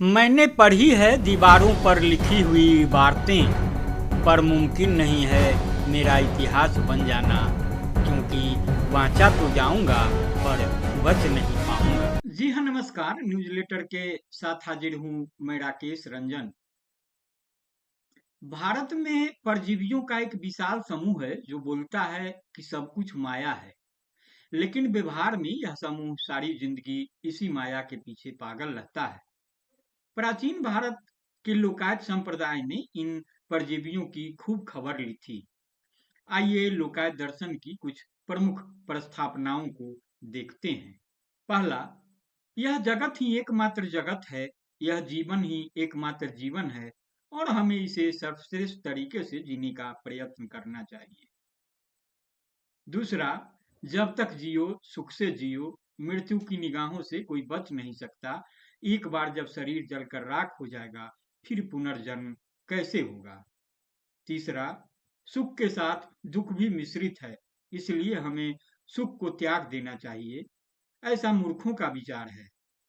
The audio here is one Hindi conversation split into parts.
मैंने पढ़ी है दीवारों पर लिखी हुई इबारतें, पर मुमकिन नहीं है मेरा इतिहास बन जाना, क्योंकि वांचा तो जाऊंगा पर बच नहीं पाऊंगा। जी हाँ, नमस्कार। न्यूज लेटर के साथ हाजिर हूँ मैं, राकेश रंजन। भारत में परजीवियों का एक विशाल समूह है जो बोलता है कि सब कुछ माया है, लेकिन व्यवहार में यह समूह सारी जिंदगी इसी माया के पीछे पागल रहता है। प्राचीन भारत के लोकायत संप्रदाय ने इन परजीवियों की खूब खबर ली थी। आइए लोकायत दर्शन की कुछ प्रमुख प्रस्थापनाओं को देखते हैं। पहला, यह जगत ही एकमात्र जगत है, यह जीवन ही एकमात्र जीवन है और हमें इसे सर्वश्रेष्ठ तरीके से जीने का प्रयत्न करना चाहिए। दूसरा, जब तक जियो सुख से जियो, मृत्यु की निगाहों से कोई बच नहीं सकता। एक बार जब शरीर जलकर राख हो जाएगा, फिर पुनर्जन्म कैसे होगा। तीसरा, सुख के साथ दुख भी मिश्रित है, इसलिए हमें सुख को त्याग देना चाहिए। ऐसा मूर्खों का विचार है।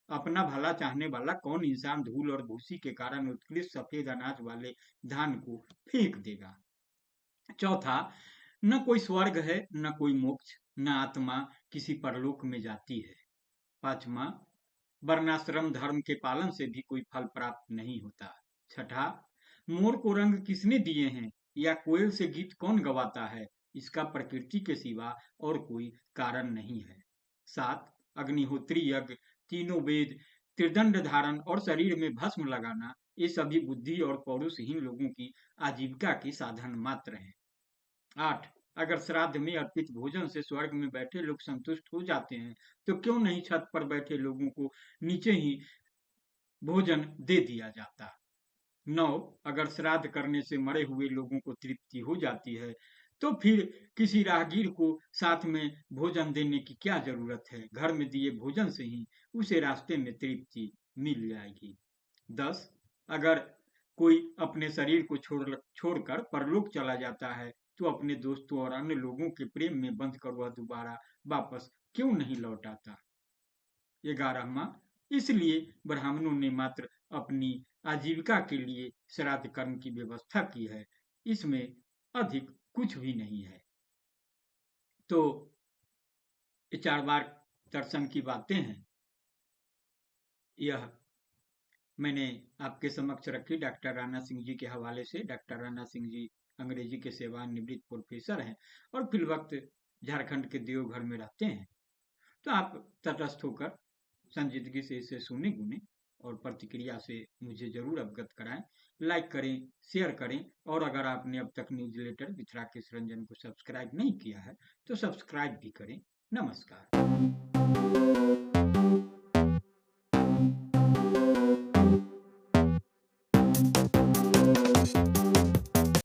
अपना भला चाहने वाला कौन इंसान धूल और भूसी के कारण उत्कृष्ट सफेद अनाज वाले धान को फेंक देगा। चौथा, न कोई स्वर्ग है न कोई मोक्ष, न आत्मा किसी परलोक में जाती है। पांचवा, वर्णाश्रम धर्म के पालन से भी कोई फल प्राप्त नहीं होता। छठा, मोर को रंग किसने दिए हैं या कोयल से गीत कौन गवाता है, इसका प्रकृति के सिवा और कोई कारण नहीं है। सात, अग्निहोत्री यज्ञ, तीनों वेद, त्रिदंड धारण और शरीर में भस्म लगाना, ये सभी बुद्धि और पौरुषहीन लोगों की आजीविका के साधन मात्र हैं। 8, अगर श्राद्ध में अर्पित भोजन से स्वर्ग में बैठे लोग संतुष्ट हो जाते हैं, तो क्यों नहीं छत पर बैठे लोगों को नीचे ही भोजन दे दिया जाता। 9, अगर श्राद्ध करने से मरे हुए लोगों को तृप्ति हो जाती है, तो फिर किसी राहगीर को साथ में भोजन देने की क्या जरूरत है। घर में दिए भोजन से ही उसे रास्ते में तृप्ति मिल जाएगी। 10, अगर कोई अपने शरीर को छोड़कर परलोक चला जाता है, तो अपने दोस्तों और अन्य लोगों के प्रेम में बंधकर वह दोबारा वापस क्यों नहीं लौट आता। 11वां, इसलिए ब्राह्मणों ने मात्र अपनी आजीविका के लिए श्राद्ध कर्म की व्यवस्था की है, इसमें अधिक कुछ भी नहीं है। तो ये 4 बार दर्शन की बातें हैं। यह मैंने आपके समक्ष रखी डॉक्टर राणा सिंह जी के हवाले से। डॉक्टर राणा सिंह जी अंग्रेजी के सेवानिवृत्त प्रोफेसर हैं और फिलवक्त झारखंड के देवघर में रहते हैं। तो आप तटस्थ होकर संजीदगी से इसे सुने गुने और प्रतिक्रिया से मुझे जरूर अवगत कराएं। लाइक करें, शेयर करें और अगर आपने अब तक newsletter with Rakesh Ranjan को सब्सक्राइब नहीं किया है तो सब्सक्राइब भी करें। नमस्कार।